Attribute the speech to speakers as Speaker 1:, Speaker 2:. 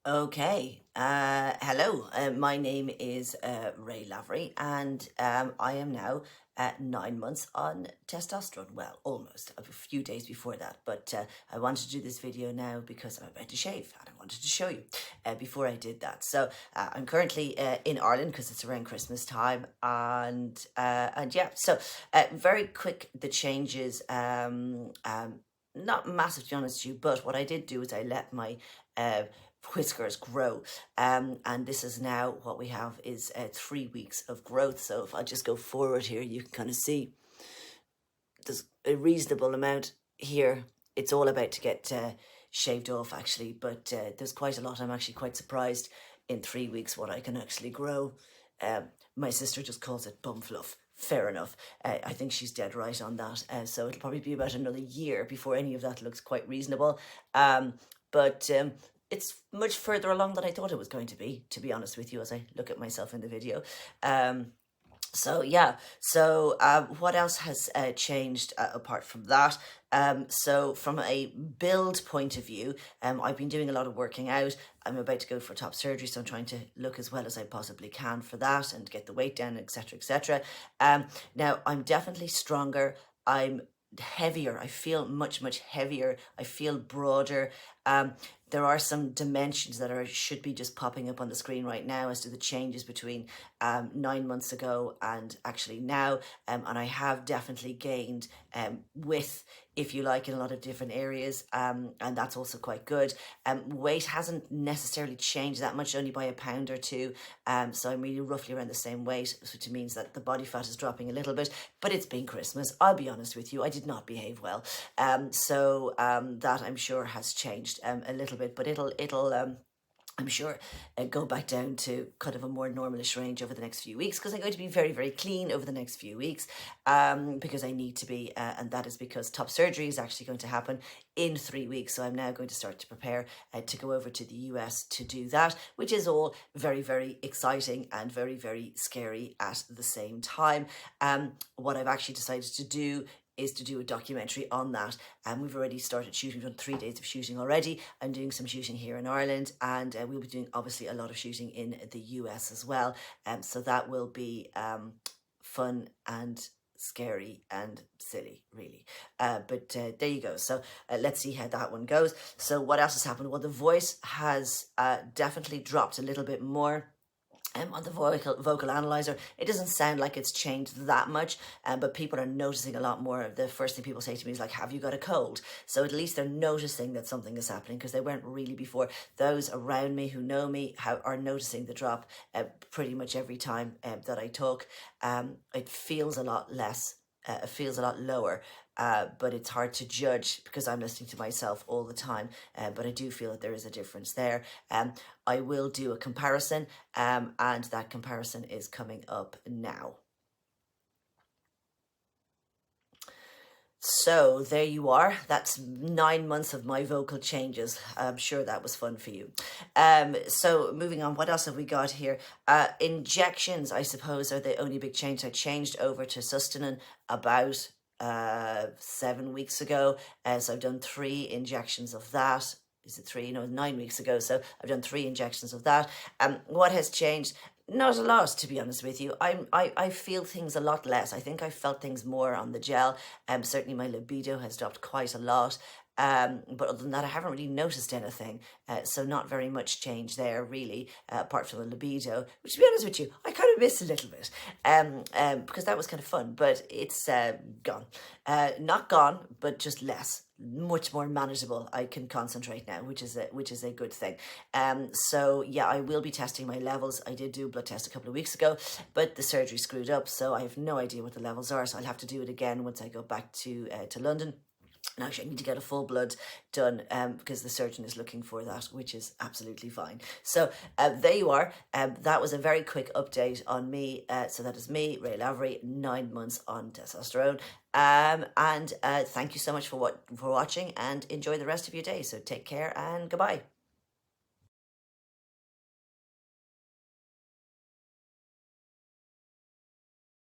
Speaker 1: Okay. Hello. My name is Ray Lavery, and I am now 9 months on testosterone. Well, almost a few days before that, but I wanted to do this video now because I'm about to shave, and I wanted to show you before I did that. So I'm currently in Ireland because it's around Christmas time, and yeah. So very quick the changes. Not massive, to be honest with you, but what I did do is I let my whiskers grow, and this is now what we have is 3 weeks of growth. So if I just go forward here, you can kind of see there's a reasonable amount here. It's all about to get shaved off actually, but there's quite a lot. I'm actually quite surprised in 3 weeks what I can actually grow. My sister just calls it bum fluff. Fair enough. I think she's dead right on that. So it'll probably be about another year before any of that looks quite reasonable. But it's much further along than I thought it was going to be honest with you, as I look at myself in the video. So yeah, so what else has changed apart from that? So from a build point of view, I've been doing a lot of working out. I'm about to go for top surgery, so I'm trying to look as well as I possibly can for that and get the weight down, etc., etc. Now, I'm definitely stronger. I'm heavier. I feel much heavier. I feel broader. There are some dimensions that should be just popping up on the screen right now as to the changes between 9 months ago and actually now, and I have definitely gained width, if you like, in a lot of different areas, and that's also quite good. Weight hasn't necessarily changed that much, only by a pound or two, so I'm really roughly around the same weight, which means that the body fat is dropping a little bit, but it's been Christmas. I'll be honest with you, I did not behave well, so that I'm sure has changed a little bit, but it'll I'm sure go back down to kind of a more normalish range over the next few weeks, because I'm going to be very clean over the next few weeks, because I need to be, and that is because top surgery is actually going to happen in 3 weeks. So I'm now going to start to prepare to go over to the US to do that, which is all very exciting and very scary at the same time. What I've actually decided to do is to do a documentary on that, and we've already started shooting. We've done 3 days of shooting already. I'm doing some shooting here in Ireland, and we'll be doing obviously a lot of shooting in the US as well, so that will be fun and scary and silly, really, but there you go. So let's see how that one goes. So what else has happened? Well, the voice has definitely dropped a little bit more. On the vocal analyzer, it doesn't sound like it's changed that much, but people are noticing a lot more. The first thing people say to me is like, have you got a cold? So at least they're noticing that something is happening, because they weren't really before. Those around me who know me are noticing the drop pretty much every time that I talk. It feels a lot less. It feels a lot lower, but it's hard to judge because I'm listening to myself all the time, but I do feel that there is a difference there. I will do a comparison, and that comparison is coming up now. So there you are. That's 9 months of my vocal changes. I'm sure that was fun for you. So moving on, what else have we got here? Injections, I suppose, are the only big change. I changed over to Testosterone about 7 weeks ago. So I've done 3 injections of that. Is it 3? No, 9 weeks ago. So I've done 3 injections of that. What has changed? Not a lot, to be honest with you. I feel things a lot less. I think I felt things more on the gel. Certainly my libido has dropped quite a lot. But other than that, I haven't really noticed anything. So not very much change there, really, apart from the libido, which, to be honest with you, I kind of miss a little bit, because that was kind of fun, but it's gone. Not gone, but just less. Much more manageable. I can concentrate now, which is a good thing. So yeah, I will be testing my levels. I did do a blood test a couple of weeks ago, but the surgery screwed up, so I have no idea what the levels are. So I'll have to do it again once I go back to London. And actually, I need to get a full blood done because the surgeon is looking for that, which is absolutely fine. So there you are. That was a very quick update on me. So that is me, Ray Lavery, 9 months on testosterone. And thank you so much for watching, and enjoy the rest of your day. So take care and goodbye.